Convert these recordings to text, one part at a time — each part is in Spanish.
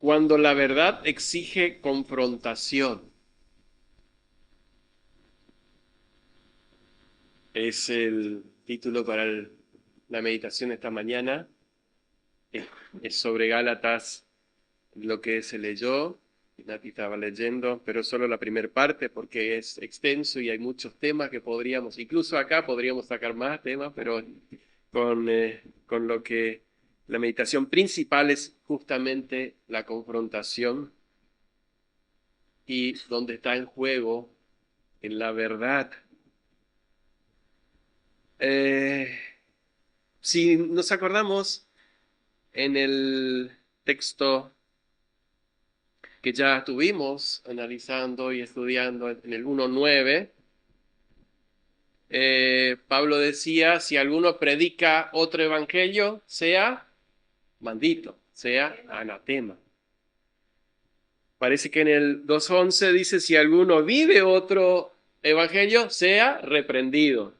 Cuando la verdad exige confrontación. Es el título para la meditación esta mañana. Es, es sobre Gálatas, lo que se leyó. Nati estaba leyendo, pero solo la primera parte porque es extenso y hay muchos temas que podríamos, incluso acá podríamos sacar más temas, pero con lo que la meditación principal es justamente la confrontación y donde está en juego en la verdad. Eh, si nos acordamos en el texto que ya estuvimos analizando y estudiando en el 1.9, Pablo decía, si alguno predica otro evangelio, sea maldito, sea anatema. Parece que en el 2.11 dice, si alguno vive otro evangelio, sea reprendido.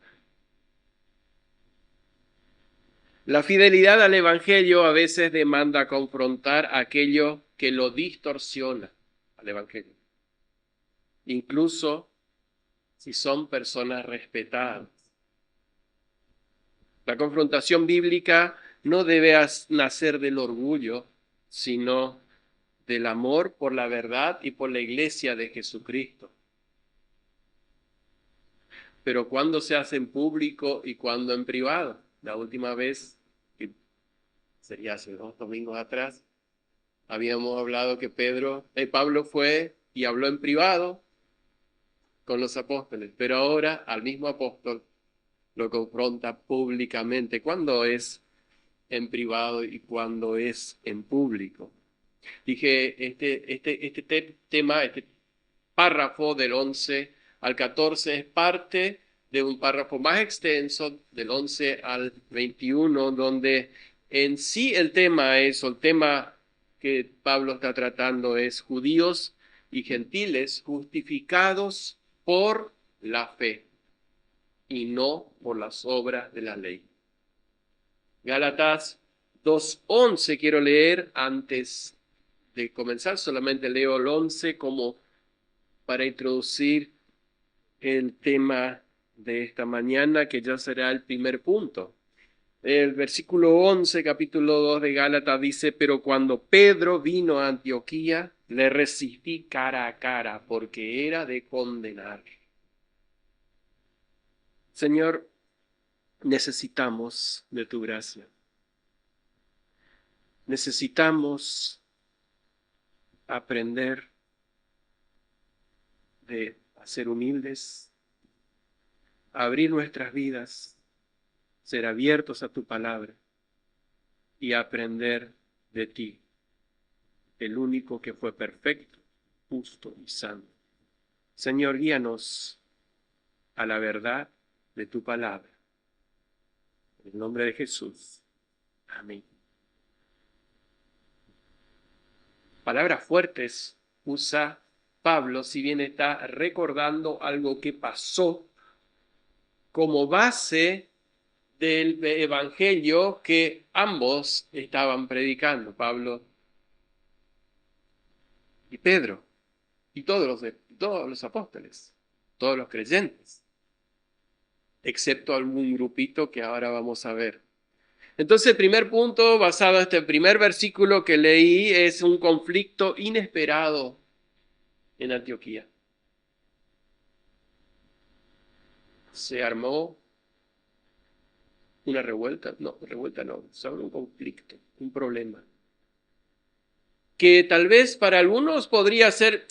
La fidelidad al evangelio a veces demanda confrontar aquello que lo distorsiona al evangelio, incluso si son personas respetadas. La confrontación bíblica no debe nacer del orgullo, sino del amor por la verdad y por la iglesia de Jesucristo. Pero ¿cuándo se hace en público y cuándo en privado? La última vez, que sería hace 2 domingos atrás, habíamos hablado que Pablo fue y habló en privado con los apóstoles, pero ahora al mismo apóstol lo confronta públicamente. ¿Cuándo es en privado y cuándo es en público? Dije, este tema, este párrafo del 11 al 14 es parte de un párrafo más extenso, del 11 al 21, donde en sí el tema es, o el tema que Pablo está tratando es judíos y gentiles justificados por la fe y no por las obras de la ley. Gálatas 2.11 quiero leer antes de comenzar, solamente leo el 11 como para introducir el tema de esta mañana, que ya será el primer punto. El versículo 11, capítulo 2 de Gálatas dice, pero cuando Pedro vino a Antioquía, le resistí cara a cara, porque era de condenar. Señor, necesitamos de tu gracia. Necesitamos aprender de ser humildes, abrir nuestras vidas, ser abiertos a tu palabra y aprender de ti, el único que fue perfecto, justo y santo. Señor, guíanos a la verdad de tu palabra. En el nombre de Jesús. Amén. Palabras fuertes usa Pablo, si bien está recordando algo que pasó como base del evangelio que ambos estaban predicando, Pablo y Pedro, y todos los apóstoles, todos los creyentes, excepto algún grupito que ahora vamos a ver. Entonces, el primer punto, basado en este primer versículo que leí, es un conflicto inesperado en Antioquía. Se armó una revuelta no, solo un conflicto, un problema, que tal vez para algunos podría ser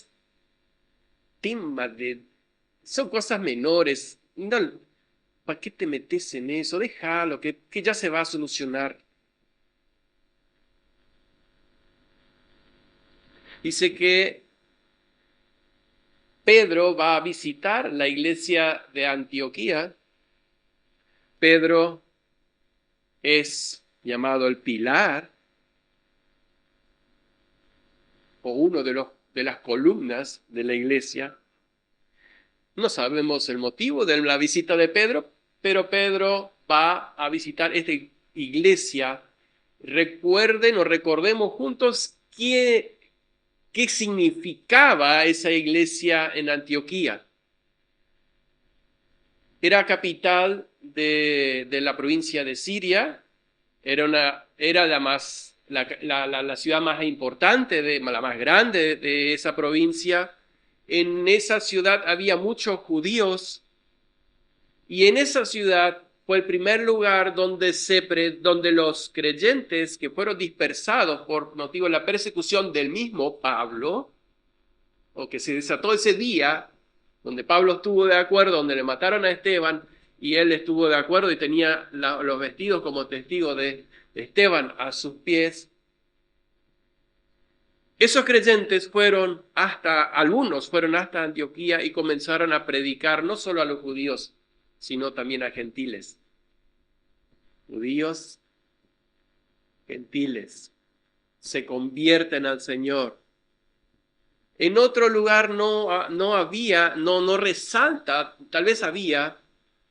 tema de, son cosas menores, no, ¿para qué te metes en eso? Déjalo, que ya se va a solucionar. Dice que Pedro va a visitar la iglesia de Antioquía. Pedro es llamado el pilar o uno de las columnas de la iglesia. No sabemos el motivo de la visita de Pedro, pero Pedro va a visitar esta iglesia. Recuerden o recordemos juntos qué significaba esa iglesia en Antioquía. Era capital de la provincia de Siria, era la ciudad más importante, la más grande de esa provincia. En esa ciudad había muchos judíos y en esa ciudad fue el primer lugar donde los creyentes que fueron dispersados por motivo de la persecución del mismo Pablo, o que se desató ese día, donde Pablo estuvo de acuerdo, donde le mataron a Esteban, y él estuvo de acuerdo y tenía los vestidos como testigo de Esteban a sus pies. Esos creyentes algunos fueron hasta Antioquía y comenzaron a predicar no solo a los judíos, sino también a gentiles. Judíos, gentiles, se convierten al Señor. En otro lugar no resalta, tal vez había,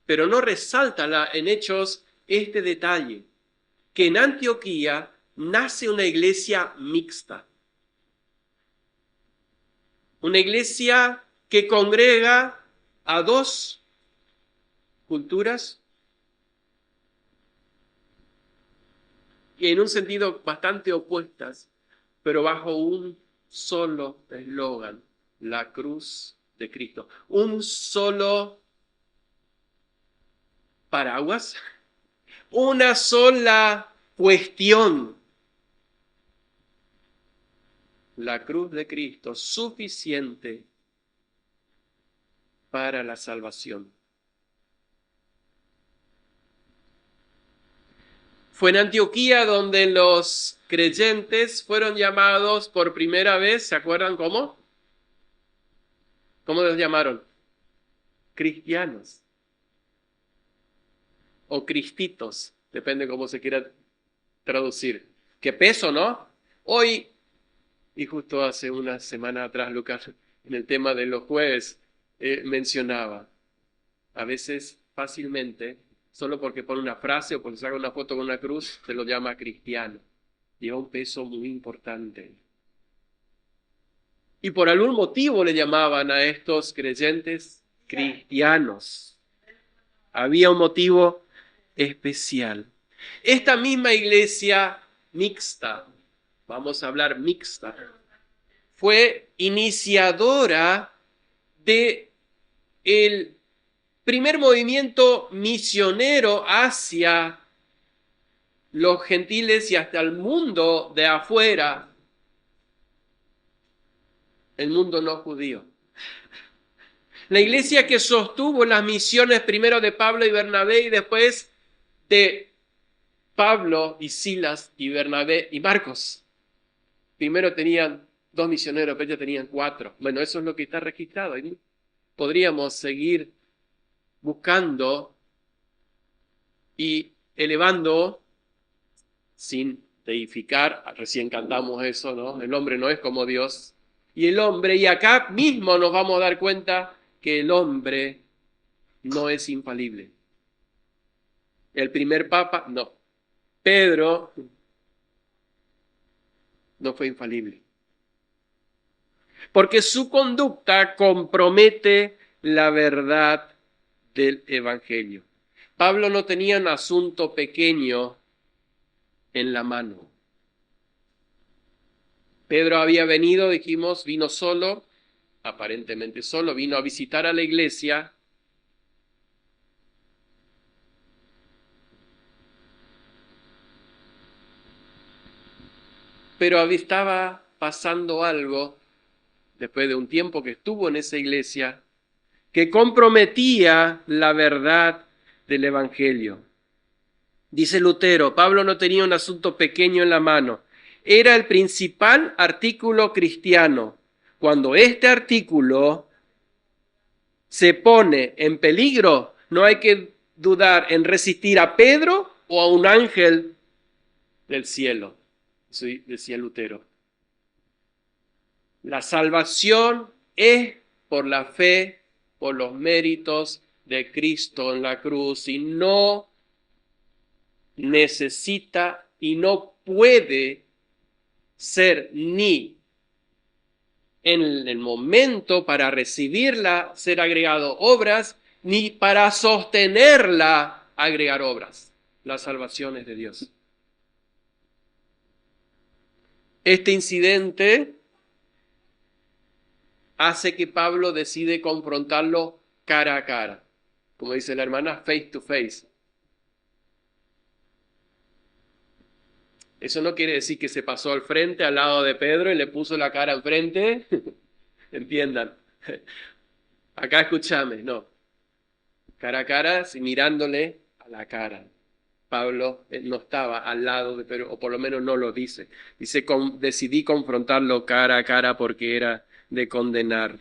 pero no resalta en Hechos este detalle, que en Antioquía nace una iglesia mixta. Una iglesia que congrega a dos culturas y en un sentido bastante opuestas, pero bajo un solo eslogan: la cruz de Cristo. Un solo paraguas, una sola cuestión: la cruz de Cristo, suficiente para la salvación. Fue en Antioquía donde los creyentes fueron llamados por primera vez, ¿se acuerdan cómo? ¿Cómo los llamaron? Cristianos. O cristitos, depende cómo se quiera traducir. Qué peso, ¿no? Hoy, y justo hace una semana atrás, Lucas, en el tema de los jueves, mencionaba, a veces fácilmente, solo porque pone una frase o porque saca una foto con una cruz, se lo llama cristiano. Lleva un peso muy importante. Y por algún motivo le llamaban a estos creyentes cristianos. Había un motivo especial. Esta misma iglesia mixta, vamos a hablar mixta, fue iniciadora de el primer movimiento misionero hacia los gentiles y hasta el mundo de afuera, el mundo no judío. La iglesia que sostuvo las misiones primero de Pablo y Bernabé y después de Pablo y Silas y Bernabé y Marcos. Primero tenían 2 misioneros, pero ya tenían 4. Bueno, eso es lo que está registrado. Podríamos seguir buscando y elevando sin deificar. Recién cantamos eso, ¿no? El hombre no es como Dios. Y acá mismo nos vamos a dar cuenta que el hombre no es infalible. El primer papa, no. Pedro no fue infalible. Porque su conducta compromete la verdad del Evangelio. Pablo no tenía un asunto pequeño en la mano. Pedro había venido, vino solo, aparentemente solo, vino a visitar a la iglesia. Pero estaba pasando algo, después de un tiempo que estuvo en esa iglesia, que comprometía la verdad del Evangelio. Dice Lutero, Pablo no tenía un asunto pequeño en la mano. Era el principal artículo cristiano. Cuando este artículo se pone en peligro, no hay que dudar en resistir a Pedro o a un ángel del cielo. Eso decía Lutero. La salvación es por la fe, por los méritos de Cristo en la cruz, y no necesita y no puede ser ni en el momento para recibirla ser agregado obras, ni para sostenerla agregar obras. La salvación es de Dios. Este incidente hace que Pablo decide confrontarlo cara a cara. Como dice la hermana, face to face. Eso no quiere decir que se pasó al frente, al lado de Pedro, y le puso la cara enfrente. Entiendan. Acá escúchame, no. Cara a cara, mirándole a la cara. Pablo no estaba al lado de Pedro, o por lo menos no lo dice. Dice, decidí confrontarlo cara a cara porque era de condenar.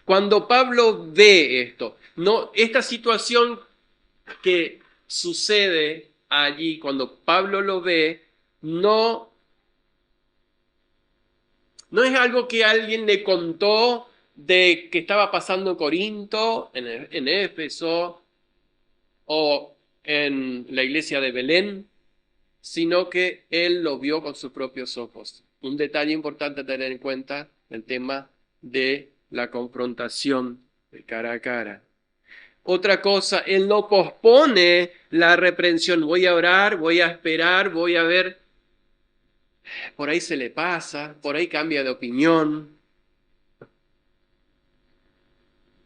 Cuando Pablo ve esto, no, esta situación que sucede allí, cuando Pablo lo ve, no es algo que alguien le contó de que estaba pasando en Corinto, en Éfeso o en la iglesia de Belén, sino que él lo vio con sus propios ojos. Un detalle importante a tener en cuenta, el tema de la confrontación de cara a cara. Otra cosa, él no pospone la reprensión. Voy a orar, voy a esperar, voy a ver. Por ahí se le pasa, por ahí cambia de opinión.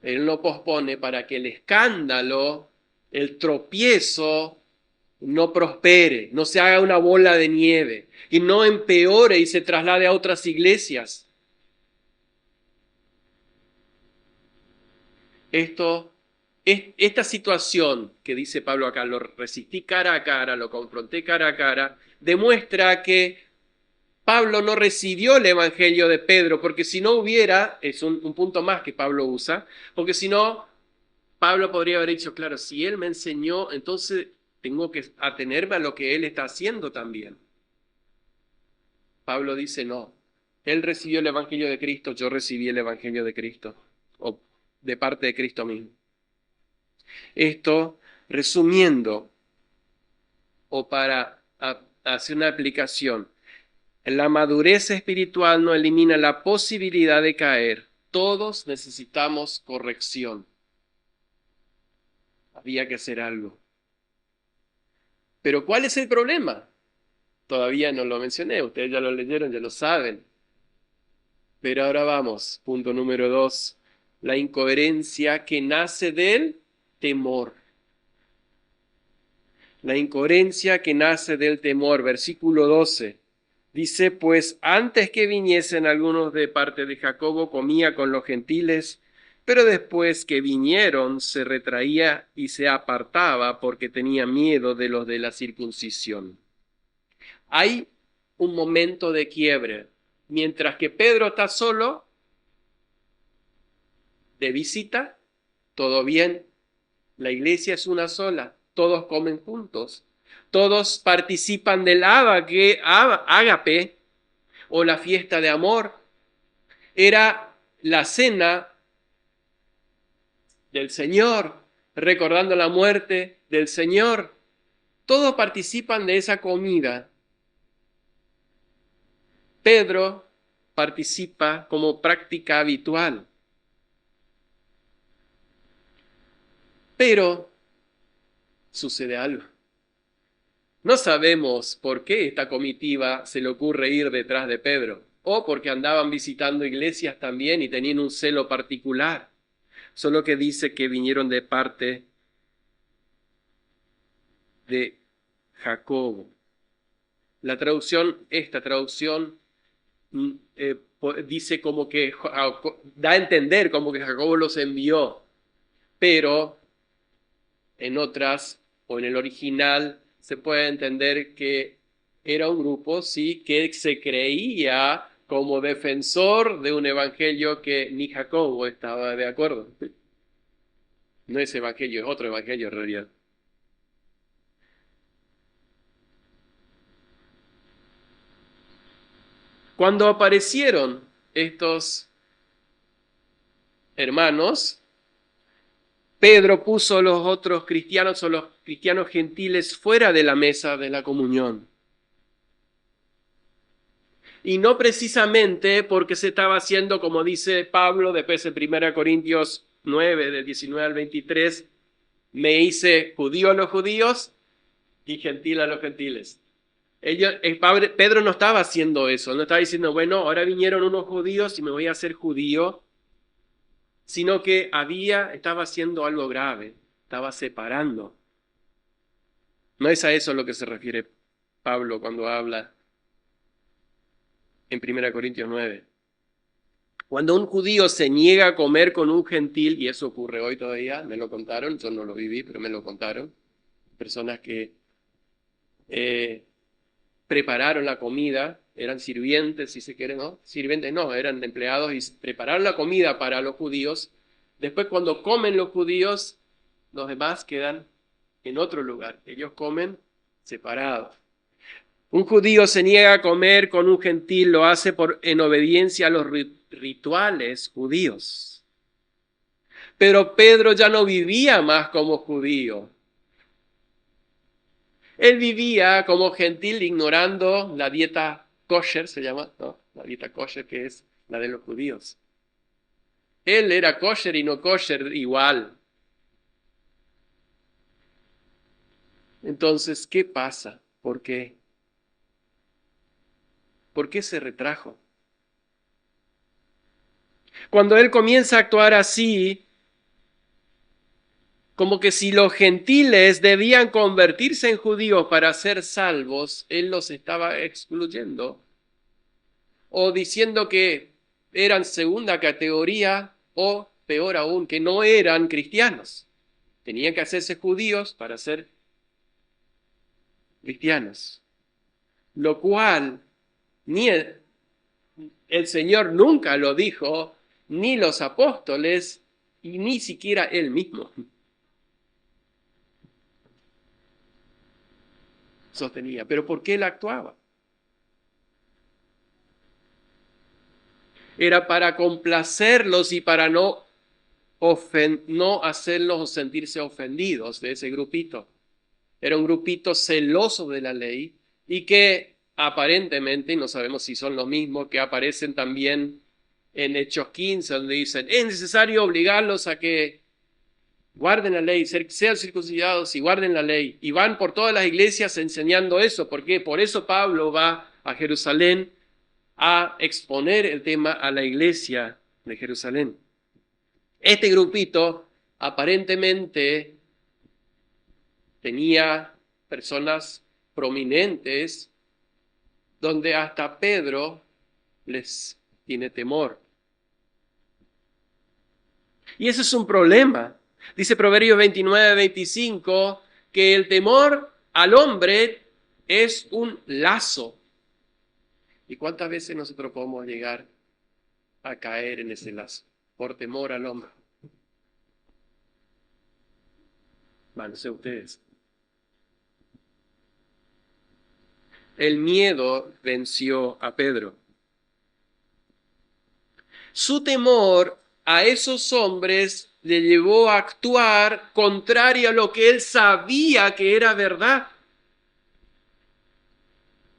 Él no pospone para que el escándalo, el tropiezo, no prospere, no se haga una bola de nieve y no empeore y se traslade a otras iglesias. Esta situación que dice Pablo acá, lo resistí cara a cara, lo confronté cara a cara, demuestra que Pablo no recibió el evangelio de Pedro, porque si no hubiera, es un punto más que Pablo usa, porque si no, Pablo podría haber dicho, claro, si él me enseñó, entonces tengo que atenerme a lo que él está haciendo también. Pablo dice, no, él recibió el evangelio de Cristo, yo recibí el evangelio de Cristo, o de parte de Cristo mismo. Esto, resumiendo, o para hacer una aplicación, la madurez espiritual no elimina la posibilidad de caer. Todos necesitamos corrección. Había que hacer algo. Pero ¿cuál es el problema? Todavía no lo mencioné, ustedes ya lo leyeron, ya lo saben. Pero ahora vamos, punto número 2, la incoherencia que nace del temor. La incoherencia que nace del temor, versículo 12. Dice, pues antes que viniesen algunos de parte de Jacobo, comía con los gentiles, pero después que vinieron se retraía y se apartaba porque tenía miedo de los de la circuncisión. Hay un momento de quiebre. Mientras que Pedro está solo, de visita, todo bien. La iglesia es una sola, todos comen juntos. Todos participan del ágape o la fiesta de amor. Era la cena del Señor, recordando la muerte del Señor. Todos participan de esa comida. Pedro participa como práctica habitual. Pero sucede algo. No sabemos por qué esta comitiva se le ocurre ir detrás de Pedro, o porque andaban visitando iglesias también y tenían un celo particular. Solo que dice que vinieron de parte de Jacobo. Esta traducción dice como que, da a entender como que Jacobo los envió, pero en otras, o en el original, se puede entender que era un grupo, sí, que se creía como defensor de un evangelio que ni Jacobo estaba de acuerdo. No es evangelio, es otro evangelio en realidad. Cuando aparecieron estos hermanos, Pedro puso a los otros cristianos o los cristianos gentiles fuera de la mesa de la comunión. Y no precisamente porque se estaba haciendo, como dice Pablo, después en 1 Corintios 9, del 19 al 23, me hice judío a los judíos y gentil a los gentiles. Pedro no estaba haciendo eso, no estaba diciendo, bueno, ahora vinieron unos judíos y me voy a hacer judío, sino que estaba haciendo algo grave, estaba separando. No es a eso a lo que se refiere Pablo cuando habla en 1 Corintios 9. Cuando un judío se niega a comer con un gentil, y eso ocurre hoy todavía, me lo contaron, yo no lo viví, pero me lo contaron, personas que prepararon la comida, eran sirvientes, si se quiere, ¿no? Sirvientes no, eran empleados y prepararon la comida para los judíos. Después cuando comen los judíos, los demás quedan en otro lugar. Ellos comen separados. Un judío se niega a comer con un gentil, lo hace en obediencia a los rituales judíos. Pero Pedro ya no vivía más como judío. Él vivía como gentil ignorando la dieta kosher, se llama, ¿no? La dieta kosher que es la de los judíos. Él era kosher y no kosher igual. Entonces, ¿qué pasa? ¿Por qué? ¿Por qué se retrajo? Cuando él comienza a actuar así, como que si los gentiles debían convertirse en judíos para ser salvos, él los estaba excluyendo o diciendo que eran segunda categoría o peor aún, que no eran cristianos. Tenían que hacerse judíos para ser cristianos. Lo cual ni el Señor nunca lo dijo, ni los apóstoles, y ni siquiera él mismo sostenía. ¿Pero por qué él actuaba? Era para complacerlos y para no hacerlos sentirse ofendidos de ese grupito. Era un grupito celoso de la ley y que aparentemente, no sabemos si son los mismos, que aparecen también en Hechos 15, donde dicen, es necesario obligarlos a que guarden la ley, sean circuncidados y guarden la ley. Y van por todas las iglesias enseñando eso. ¿Por qué? Por eso Pablo va a Jerusalén a exponer el tema a la iglesia de Jerusalén. Este grupito aparentemente tenía personas prominentes donde hasta Pedro les tiene temor. Y eso es un problema. Dice Proverbios 29-25 que el temor al hombre es un lazo. ¿Y cuántas veces nosotros podemos llegar a caer en ese lazo por temor al hombre? Bueno, no sé ustedes. El miedo venció a Pedro. Su temor a esos hombres le llevó a actuar contrario a lo que él sabía que era verdad.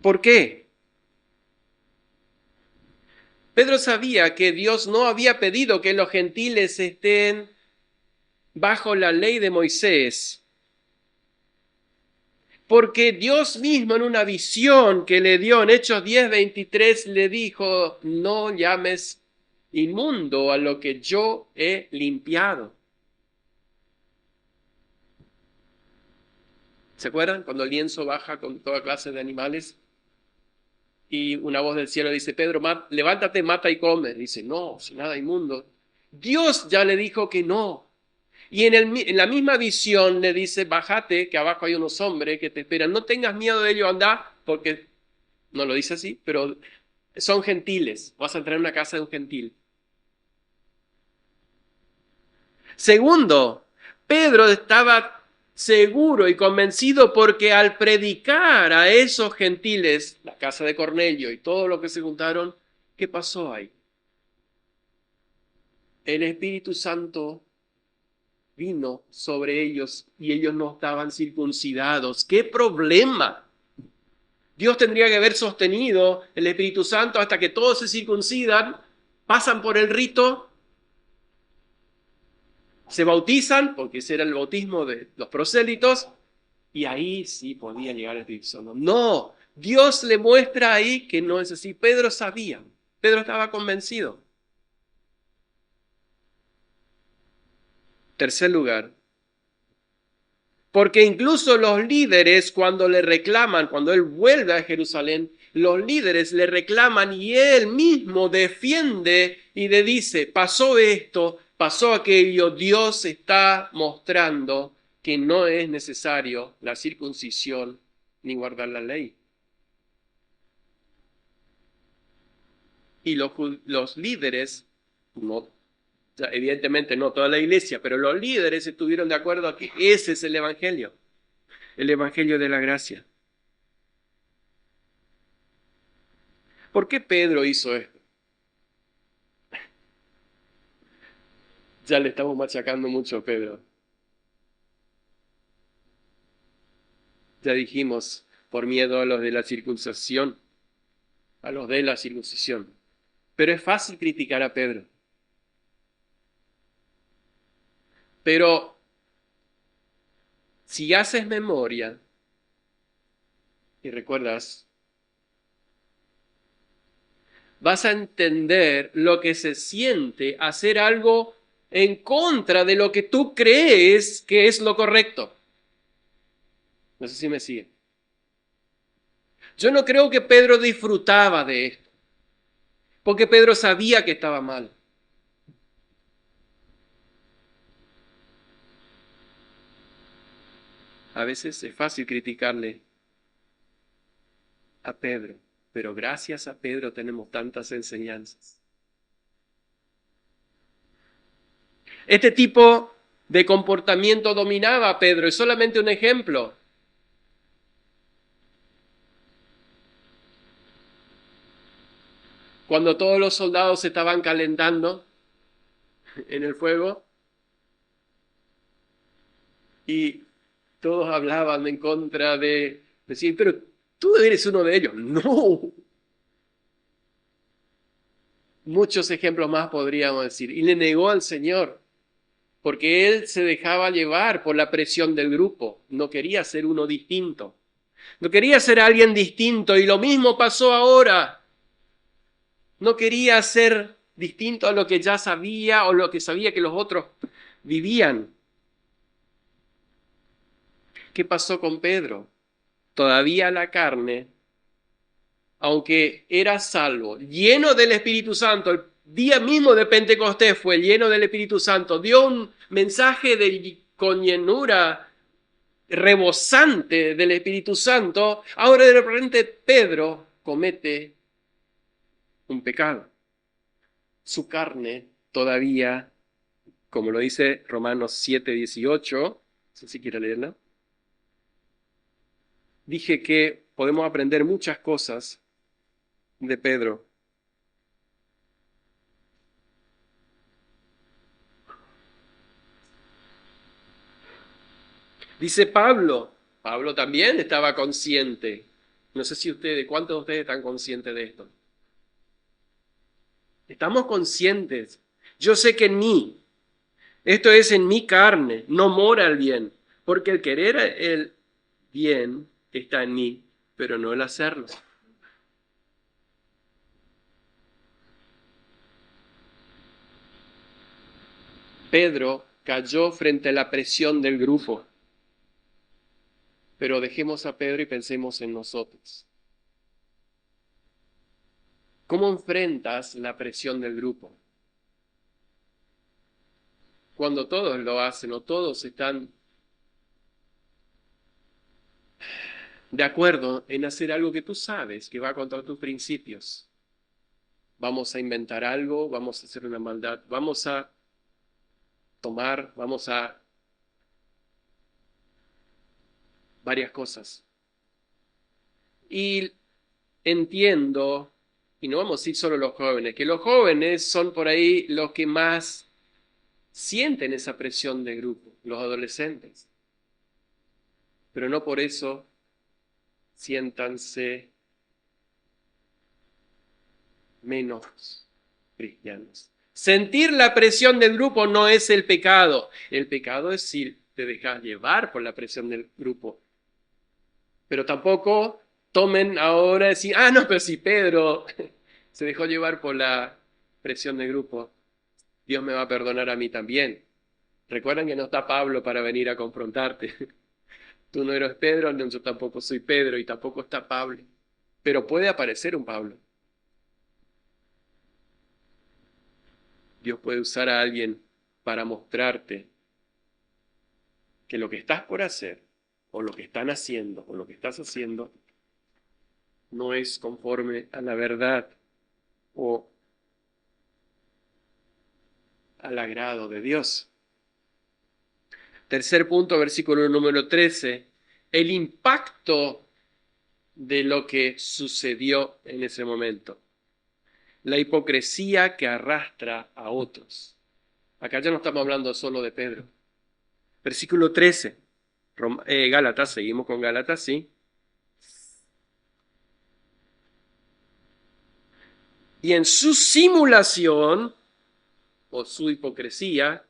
¿Por qué? Pedro sabía que Dios no había pedido que los gentiles estén bajo la ley de Moisés, porque Dios mismo en una visión que le dio en Hechos 10:23 le dijo, no llames inmundo a lo que yo he limpiado. ¿Se acuerdan cuando el lienzo baja con toda clase de animales? Y una voz del cielo dice, Pedro, levántate, mata y come. Dice, no, sin nada inmundo. Dios ya le dijo que no. Y en la misma visión le dice, bájate, que abajo hay unos hombres que te esperan. No tengas miedo de ellos, anda, porque no lo dice así, pero son gentiles. Vas a entrar en una casa de un gentil. Segundo, Pedro estaba seguro y convencido porque al predicar a esos gentiles, la casa de Cornelio y todo lo que se juntaron, ¿qué pasó ahí? El Espíritu Santo vino sobre ellos y ellos no estaban circuncidados. ¡Qué problema! Dios tendría que haber sostenido el Espíritu Santo hasta que todos se circuncidan, pasan por el rito, se bautizan, porque ese era el bautismo de los prosélitos, y ahí sí podía llegar el Espíritu Santo. No, Dios le muestra ahí que no es así. Pedro sabía, Pedro estaba convencido. Tercer lugar, porque incluso los líderes cuando le reclaman, cuando él vuelve a Jerusalén, los líderes le reclaman y él mismo defiende y le dice, pasó esto, pasó aquello, Dios está mostrando que no es necesario la circuncisión ni guardar la ley. Y los líderes, no, evidentemente no toda la iglesia, pero los líderes estuvieron de acuerdo aquí, ese es el evangelio de la gracia. ¿Por qué Pedro hizo esto? Ya le estamos machacando mucho a Pedro. Ya dijimos, por miedo a los de la circuncisión, a los de la circuncisión. Pero es fácil criticar a Pedro. Pero si haces memoria y recuerdas, vas a entender lo que se siente hacer algo en contra de lo que tú crees que es lo correcto. No sé si me sigue. Yo no creo que Pedro disfrutaba de esto, porque Pedro sabía que estaba mal. A veces es fácil criticarle a Pedro, pero gracias a Pedro tenemos tantas enseñanzas. Este tipo de comportamiento dominaba a Pedro, es solamente un ejemplo. Cuando todos los soldados se estaban calentando en el fuego y todos hablaban en contra de decir, pero tú eres uno de ellos. No. Muchos ejemplos más podríamos decir. Y le negó al Señor, porque él se dejaba llevar por la presión del grupo. No quería ser uno distinto. No quería ser alguien distinto. Y lo mismo pasó ahora. No quería ser distinto a lo que ya sabía o lo que sabía que los otros vivían. ¿Qué pasó con Pedro? Todavía la carne, aunque era salvo, lleno del Espíritu Santo, el día mismo de Pentecostés fue lleno del Espíritu Santo, dio un mensaje con llenura rebosante del Espíritu Santo. Ahora de repente Pedro comete un pecado. Su carne todavía, como lo dice Romanos 7:18, no sé si quiere leerla, dije que podemos aprender muchas cosas de Pedro. Dice Pablo también estaba consciente. No sé si ¿cuántos de ustedes están conscientes de esto? Estamos conscientes. Yo sé que en mí, esto es en mi carne, no mora el bien, porque el querer el bien está en mí, pero no el hacerlo. Pedro cayó frente a la presión del grupo. Pero dejemos a Pedro y pensemos en nosotros. ¿Cómo enfrentas la presión del grupo? Cuando todos lo hacen o todos están de acuerdo en hacer algo que tú sabes que va contra tus principios. Vamos a inventar algo, vamos a hacer una maldad, vamos a tomar, vamos a varias cosas. Y entiendo, y no vamos a decir solo los jóvenes, que los jóvenes son por ahí los que más sienten esa presión de grupo, los adolescentes. Pero no por eso siéntanse menos cristianos. Sentir la presión del grupo no es el pecado. El pecado es si te dejas llevar por la presión del grupo. Pero tampoco tomen ahora y decir, no, pero si Pedro se dejó llevar por la presión del grupo, Dios me va a perdonar a mí también. Recuerden que no está Pablo para venir a confrontarte. Tú no eres Pedro, no, yo tampoco soy Pedro y tampoco está Pablo. Pero puede aparecer un Pablo. Dios puede usar a alguien para mostrarte que lo que estás por hacer, o lo que están haciendo, o lo que estás haciendo, no es conforme a la verdad o al agrado de Dios. Tercer punto, versículo número 13, el impacto de lo que sucedió en ese momento. La hipocresía que arrastra a otros. Acá ya no estamos hablando solo de Pedro. Versículo 13, Gálatas, seguimos con Gálatas, ¿sí? Y en su simulación, o su hipocresía,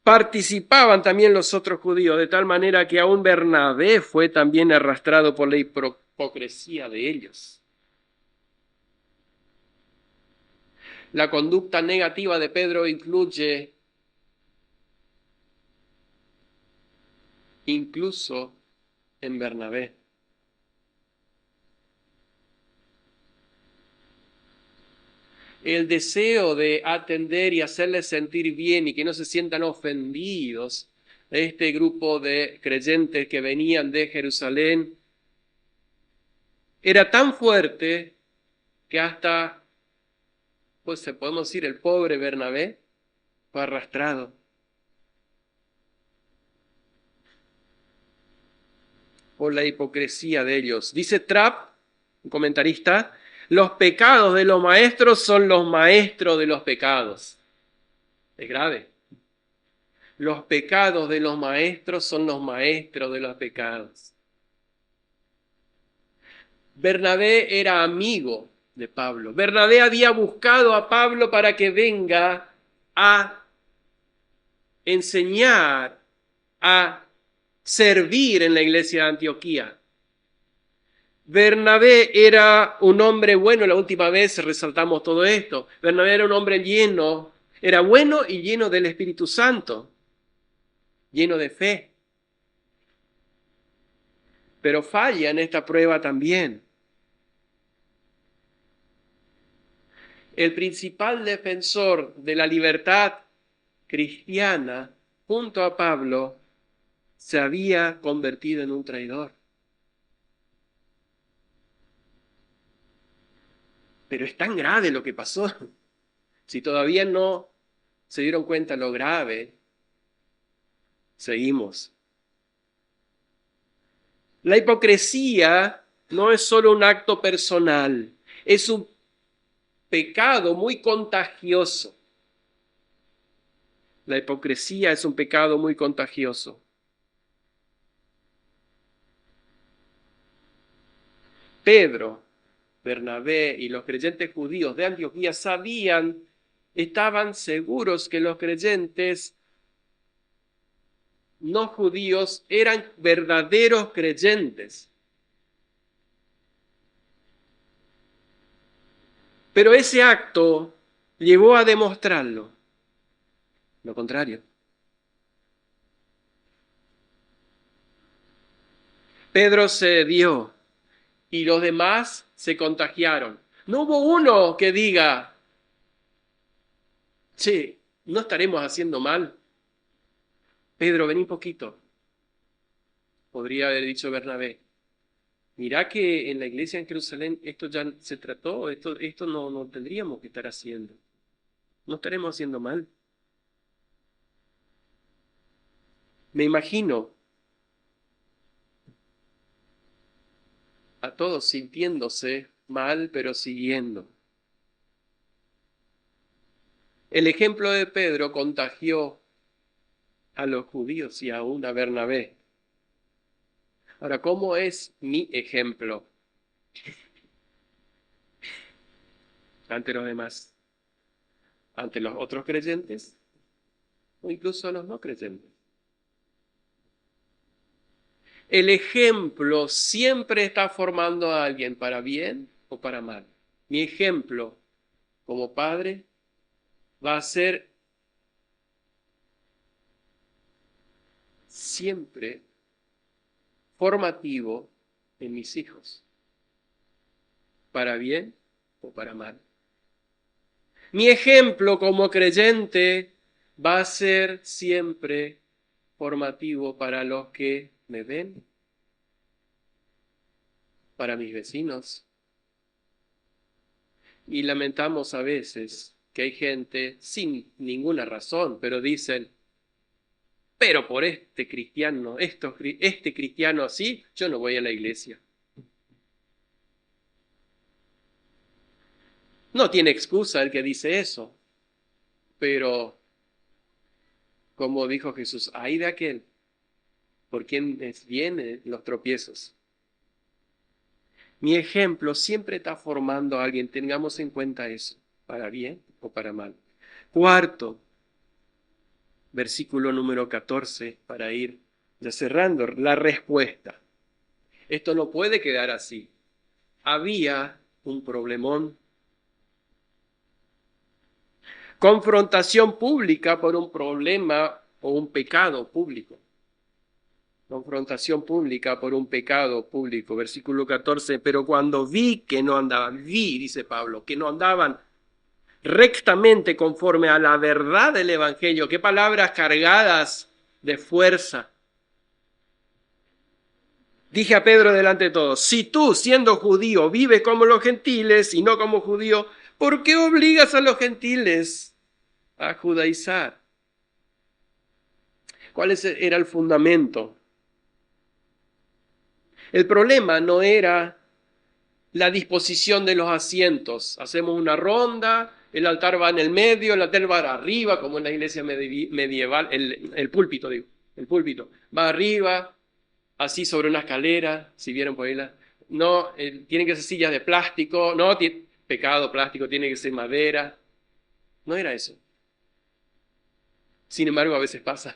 participaban también los otros judíos, de tal manera que aún Bernabé fue también arrastrado por la hipocresía de ellos. La conducta negativa de Pedro incluye incluso en Bernabé. El deseo de atender y hacerles sentir bien y que no se sientan ofendidos de este grupo de creyentes que venían de Jerusalén era tan fuerte que hasta, pues podemos decir, el pobre Bernabé fue arrastrado. Por la hipocresía de ellos. Dice Trapp, un comentarista, los pecados de los maestros son los maestros de los pecados. Es grave. Los pecados de los maestros son los maestros de los pecados. Bernabé era amigo de Pablo. Bernabé había buscado a Pablo para que venga a enseñar, a servir en la iglesia de Antioquía. Bernabé era un hombre bueno, la última vez resaltamos todo esto. Bernabé era un hombre lleno, era bueno y lleno del Espíritu Santo, lleno de fe. Pero falla en esta prueba también. El principal defensor de la libertad cristiana, junto a Pablo, se había convertido en un traidor. Pero es tan grave lo que pasó. Si todavía no se dieron cuenta lo grave, seguimos. La hipocresía no es solo un acto personal, es un pecado muy contagioso. La hipocresía es un pecado muy contagioso. Pedro, Bernabé y los creyentes judíos de Antioquía estaban seguros que los creyentes no judíos eran verdaderos creyentes. Pero ese acto llevó a demostrarlo. Lo contrario. Pedro se dio y los demás se contagiaron. No hubo uno que diga, che, ¿no estaremos haciendo mal? Pedro, vení un poquito. Podría haber dicho Bernabé. Mirá que en la iglesia en Jerusalén esto ya se trató, esto no tendríamos que estar haciendo. No estaremos haciendo mal. Me imagino a todos sintiéndose mal, pero siguiendo. El ejemplo de Pedro contagió a los judíos y aún a Bernabé. Ahora, ¿cómo es mi ejemplo ante los demás? ¿Ante los otros creyentes o incluso los no creyentes? El ejemplo siempre está formando a alguien para bien o para mal. Mi ejemplo como padre va a ser siempre formativo en mis hijos, para bien o para mal. Mi ejemplo como creyente va a ser siempre formativo para los que me ven, para mis vecinos. Y lamentamos a veces que hay gente sin ninguna razón, pero dicen, pero por este cristiano, este cristiano así, yo no voy a la iglesia. No tiene excusa el que dice eso, pero como dijo Jesús, ay de aquel por quien vienen los tropiezos. Mi ejemplo siempre está formando a alguien, tengamos en cuenta eso, para bien o para mal. Cuarto, versículo número 14, para ir ya cerrando, la respuesta. Esto no puede quedar así. Había un problemón. Confrontación pública por un problema o un pecado público. Confrontación pública por un pecado público. Versículo 14, pero cuando vi que no andaban, dice Pablo, que no andaban rectamente conforme a la verdad del Evangelio. Qué palabras cargadas de fuerza. Dije a Pedro delante de todos, si tú siendo judío vives como los gentiles y no como judío, ¿por qué obligas a los gentiles a judaizar? ¿Cuál era el fundamento? El problema no era la disposición de los asientos. Hacemos una ronda, el altar va en el medio, el altar va arriba, como en la iglesia medieval, el púlpito, digo, el púlpito. Va arriba, así sobre una escalera, si vieron por ahí. No, tienen que ser sillas de plástico, no, pecado plástico, tiene que ser madera. No era eso. Sin embargo, a veces pasa.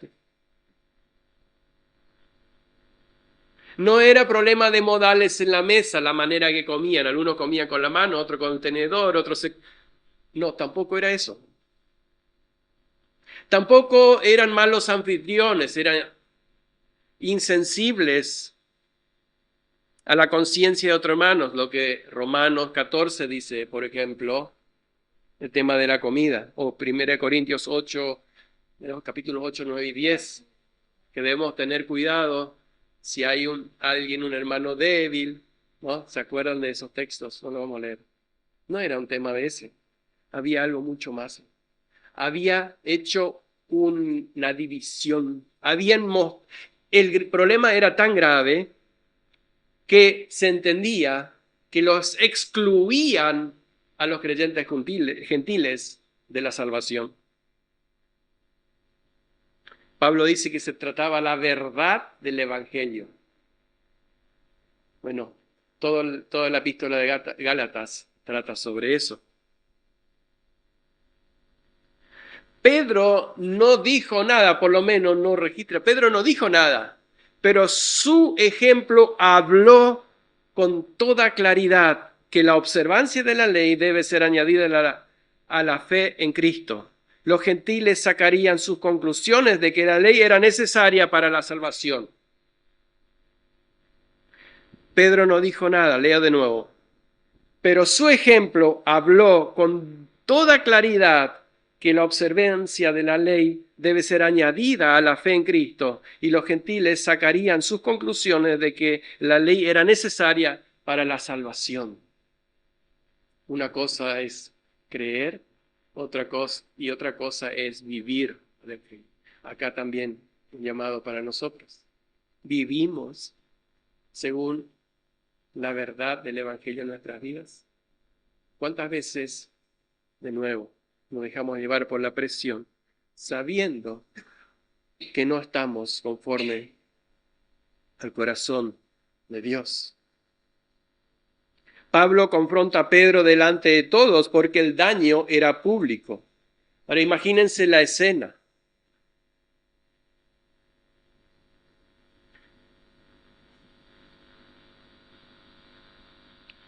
No era problema de modales en la mesa, la manera que comían. Algunos comían con la mano, otros con el tenedor, otros se... No, tampoco era eso. Tampoco eran malos anfitriones, eran insensibles a la conciencia de otros hermanos, lo que Romanos 14 dice, por ejemplo, el tema de la comida, o 1 Corintios 8, capítulos 8, 9 y 10, que debemos tener cuidado si hay alguien, un hermano débil, ¿no? ¿Se acuerdan de esos textos? No lo vamos a leer. No era un tema de ese, había algo mucho más. Había hecho una división, el problema era tan grave que se entendía que los excluían a los creyentes gentiles de la salvación. Pablo dice que se trataba la verdad del Evangelio. Bueno, toda la epístola de Gálatas trata sobre eso. Pedro no dijo nada, por lo menos no registra. Pedro no dijo nada, pero su ejemplo habló con toda claridad que la observancia de la ley debe ser añadida a la fe en Cristo. Los gentiles sacarían sus conclusiones de que la ley era necesaria para la salvación. Pedro no dijo nada, leo de nuevo. Pero su ejemplo habló con toda claridad que la observancia de la ley debe ser añadida a la fe en Cristo, y los gentiles sacarían sus conclusiones de que la ley era necesaria para la salvación. Una cosa es creer, otra cosa es vivir. Acá también un llamado para nosotros. Vivimos según la verdad del Evangelio en nuestras vidas. ¿Cuántas veces, de nuevo, nos dejamos llevar por la presión, sabiendo que no estamos conforme al corazón de Dios. Pablo confronta a Pedro delante de todos porque el daño era público. Ahora imagínense la escena.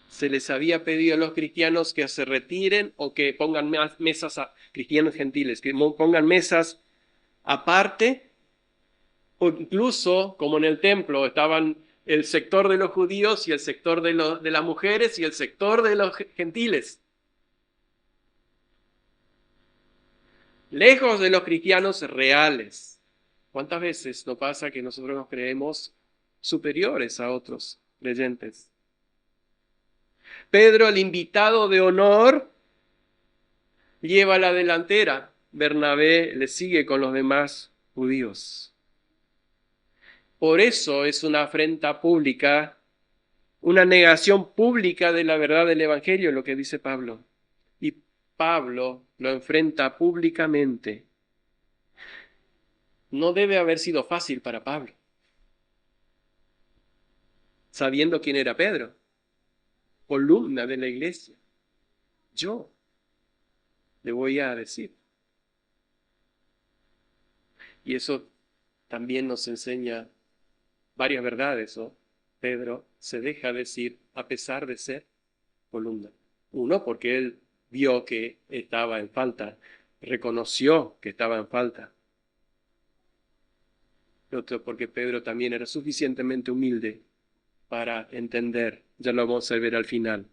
Se les había pedido a los cristianos que se retiren o que pongan mesas a cristianos gentiles, que pongan mesas aparte, o incluso, como en el templo, estaban el sector de los judíos y el sector de las mujeres y el sector de los gentiles. Lejos de los cristianos reales. ¿Cuántas veces nos pasa que nosotros nos creemos superiores a otros creyentes? Pedro, el invitado de honor, lleva la delantera. Bernabé le sigue con los demás judíos. Por eso es una afrenta pública, una negación pública de la verdad del Evangelio, lo que dice Pablo. Y Pablo lo enfrenta públicamente. No debe haber sido fácil para Pablo, sabiendo quién era Pedro, columna de la iglesia. Yo le voy a decir. Y eso también nos enseña varias verdades, ¿no? Pedro se deja decir a pesar de ser columna. Uno, porque él vio que estaba en falta, reconoció que estaba en falta. Otro, porque Pedro también era suficientemente humilde para entender, ya lo vamos a ver al final.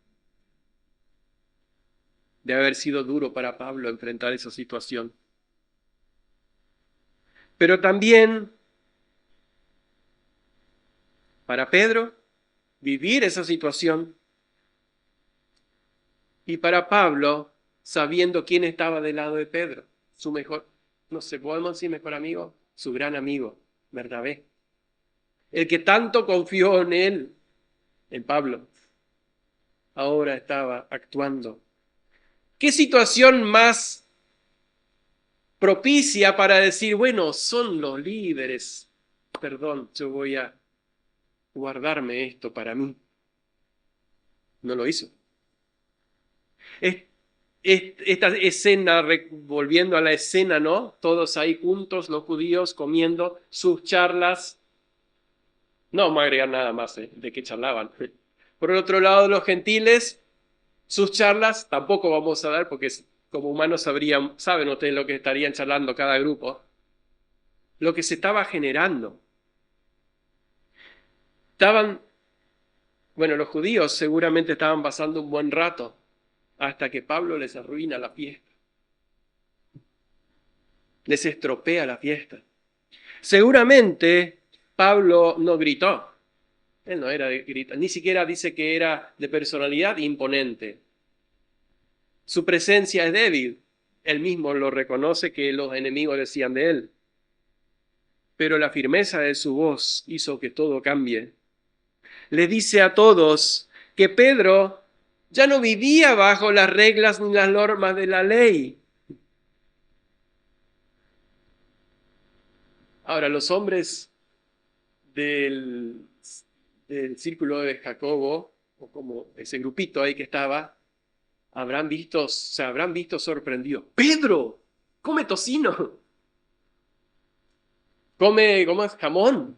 Debe haber sido duro para Pablo enfrentar esa situación. Pero también para Pedro vivir esa situación y para Pablo sabiendo quién estaba del lado de Pedro, su mejor, no sé, podemos decir mejor amigo, su gran amigo, Bernabé, el que tanto confió en él, en Pablo, ahora estaba actuando. ¿Qué situación más propicia para decir, bueno, son los líderes, perdón, yo voy a guardarme esto para mí? No lo hizo. Esta escena, volviendo a la escena, ¿no? Todos ahí juntos, los judíos comiendo sus charlas. No vamos a agregar nada más de qué charlaban. Por el otro lado, los gentiles, sus charlas tampoco vamos a dar porque como humanos saben ustedes lo que estarían charlando cada grupo. Lo que se estaba generando. Los judíos seguramente estaban pasando un buen rato hasta que Pablo les arruina la fiesta. Les estropea la fiesta. Seguramente Pablo no gritó. Él no era de gritar, ni siquiera dice que era de personalidad imponente. Su presencia es débil. Él mismo lo reconoce que los enemigos decían de él. Pero la firmeza de su voz hizo que todo cambie. Le dice a todos que Pedro ya no vivía bajo las reglas ni las normas de la ley. Ahora, los hombres del círculo de Jacobo, o como ese grupito ahí que estaba, se habrán visto sorprendidos. ¡Pedro! ¡Come tocino! ¡Come jamón!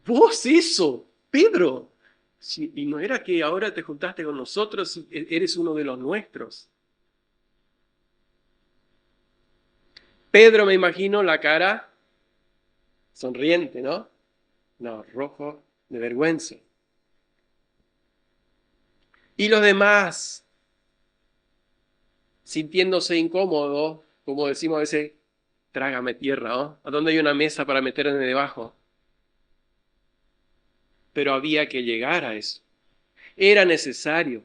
¡Vos eso! ¡Pedro! Sí, y no era que ahora te juntaste con nosotros y eres uno de los nuestros. Pedro, me imagino, la cara sonriente, ¿no? No, rojo de vergüenza. Y los demás, sintiéndose incómodos, como decimos a veces, trágame tierra, ¿no? ¿A dónde hay una mesa para meterme debajo? Pero había que llegar a eso. Era necesario.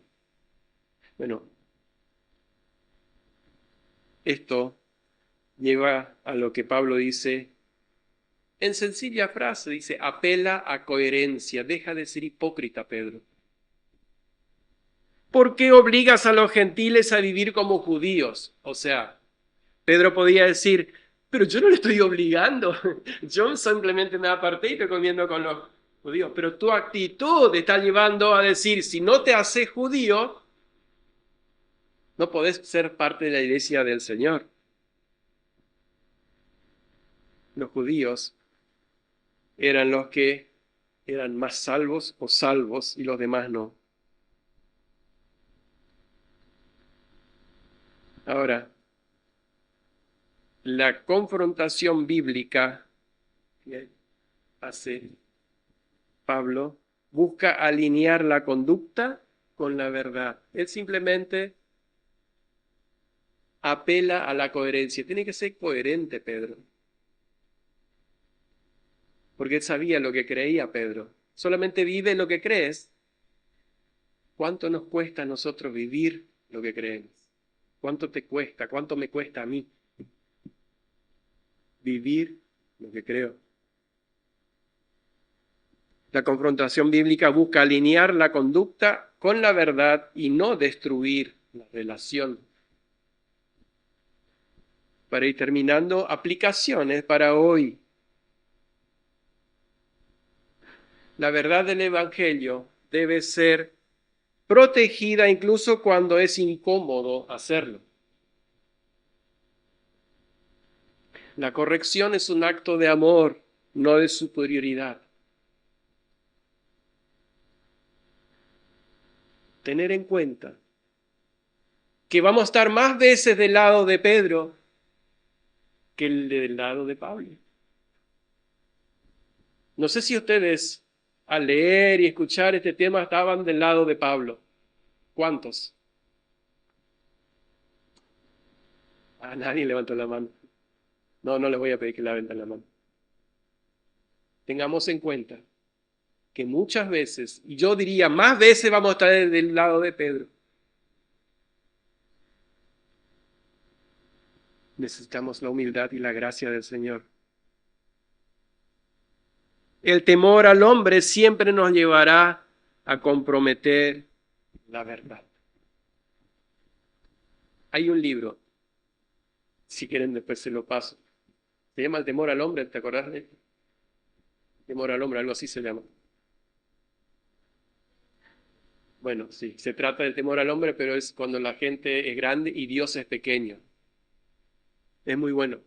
Bueno, esto lleva a lo que Pablo dice en sencilla frase, dice, apela a coherencia, deja de ser hipócrita, Pedro. ¿Por qué obligas a los gentiles a vivir como judíos? O sea, Pedro podía decir, pero yo no le estoy obligando, yo simplemente me aparté y estoy comiendo con los judíos, pero tu actitud te está llevando a decir, si no te haces judío, no podés ser parte de la iglesia del Señor. Los judíos eran los que eran más salvos o salvos y los demás no. Ahora, la confrontación bíblica que hace Pablo busca alinear la conducta con la verdad. Él simplemente apela a la coherencia. Tiene que ser coherente, Pedro. Porque él sabía lo que creía Pedro. Solamente vive lo que crees. ¿Cuánto nos cuesta a nosotros vivir lo que creemos? ¿Cuánto te cuesta? ¿Cuánto me cuesta a mí vivir lo que creo? La confrontación bíblica busca alinear la conducta con la verdad y no destruir la relación. Para ir terminando, aplicaciones para hoy. La verdad del Evangelio debe ser protegida incluso cuando es incómodo hacerlo. La corrección es un acto de amor, no de superioridad. Tener en cuenta que vamos a estar más veces del lado de Pedro que del lado de Pablo. No sé si ustedes al leer y escuchar este tema estaban del lado de Pablo. ¿Cuántos? Nadie levantó la mano. No les voy a pedir que levanten la mano. Tengamos en cuenta que muchas veces, y yo diría más veces, vamos a estar del lado de Pedro. Necesitamos la humildad y la gracia del Señor. El temor al hombre siempre nos llevará a comprometer la verdad. Hay un libro, si quieren después se lo paso. Se llama El temor al hombre, ¿te acordás de él? Temor al hombre, algo así se llama. Bueno, sí, se trata del temor al hombre, pero es cuando la gente es grande y Dios es pequeño. Es muy bueno.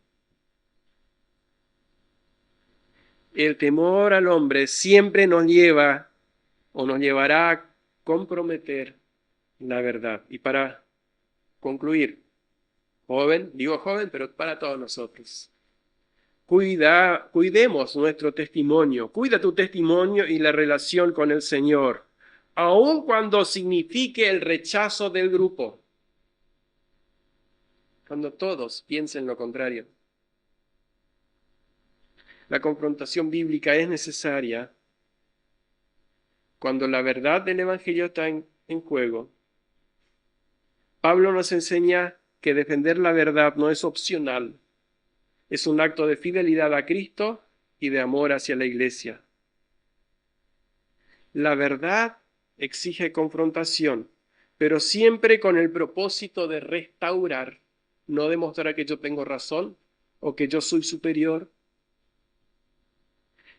El temor al hombre siempre nos lleva o nos llevará a comprometer la verdad. Y para concluir, joven, digo joven, pero para todos nosotros. Cuidemos nuestro testimonio, cuida tu testimonio y la relación con el Señor, aun cuando signifique el rechazo del grupo, cuando todos piensen lo contrario. La confrontación bíblica es necesaria cuando la verdad del Evangelio está en juego. Pablo nos enseña que defender la verdad no es opcional, es un acto de fidelidad a Cristo y de amor hacia la iglesia. La verdad exige confrontación, pero siempre con el propósito de restaurar, no demostrar que yo tengo razón o que yo soy superior.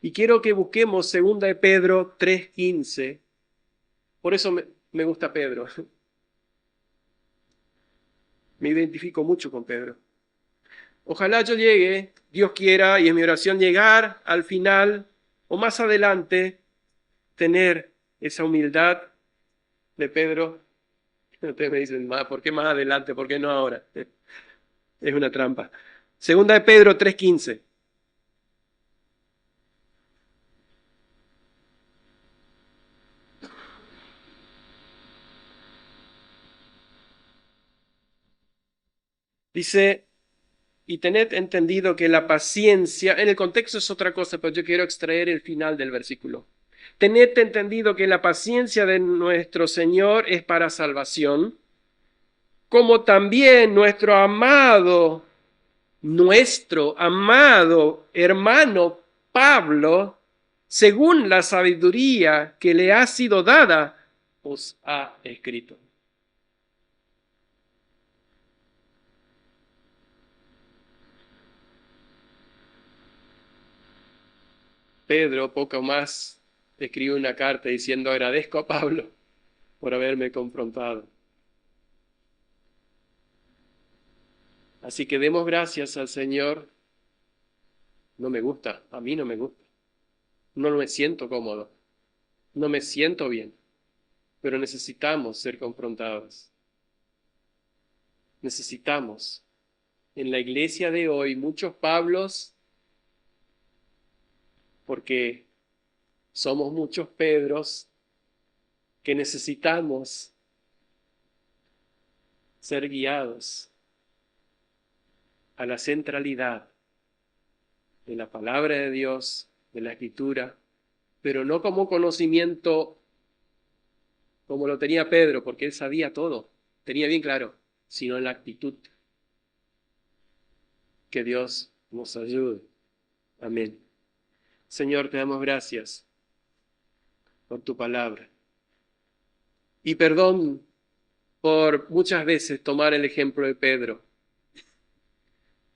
Y quiero que busquemos 2 de Pedro 3:15. Por eso me gusta Pedro. Me identifico mucho con Pedro. Ojalá yo llegue, Dios quiera, y es mi oración llegar al final o más adelante, tener esa humildad de Pedro. Ustedes me dicen, ¿por qué más adelante? ¿Por qué no ahora? Es una trampa. 2 de Pedro 3:15. Dice, y tened entendido que la paciencia, en el contexto es otra cosa, pero yo quiero extraer el final del versículo. Tened entendido que la paciencia de nuestro Señor es para salvación, como también nuestro amado hermano Pablo, según la sabiduría que le ha sido dada, os ha escrito. Pedro, poco más escribe una carta diciendo agradezco a Pablo por haberme confrontado. Así que demos gracias al Señor. No me gusta, a mí no me gusta. No me siento cómodo, no me siento bien, pero necesitamos ser confrontados. Necesitamos. En la iglesia de hoy, muchos Pablos, porque somos muchos Pedros, que necesitamos ser guiados a la centralidad de la palabra de Dios, de la Escritura, pero no como conocimiento como lo tenía Pedro, porque él sabía todo, tenía bien claro, sino en la actitud. Que Dios nos ayude. Amén. Señor, te damos gracias por tu palabra. Y perdón por muchas veces tomar el ejemplo de Pedro,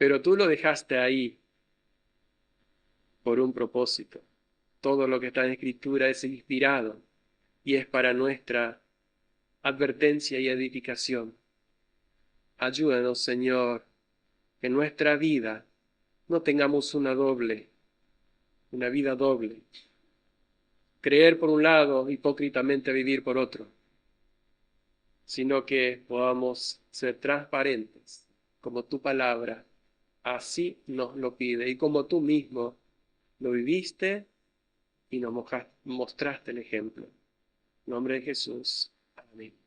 pero tú lo dejaste ahí por un propósito. Todo lo que está en Escritura es inspirado y es para nuestra advertencia y edificación. Ayúdanos, Señor, que en nuestra vida no tengamos una vida doble. Creer por un lado, hipócritamente vivir por otro, sino que podamos ser transparentes, como tu palabra así nos lo pide y como tú mismo lo viviste y nos mostraste el ejemplo. En nombre de Jesús. Amén.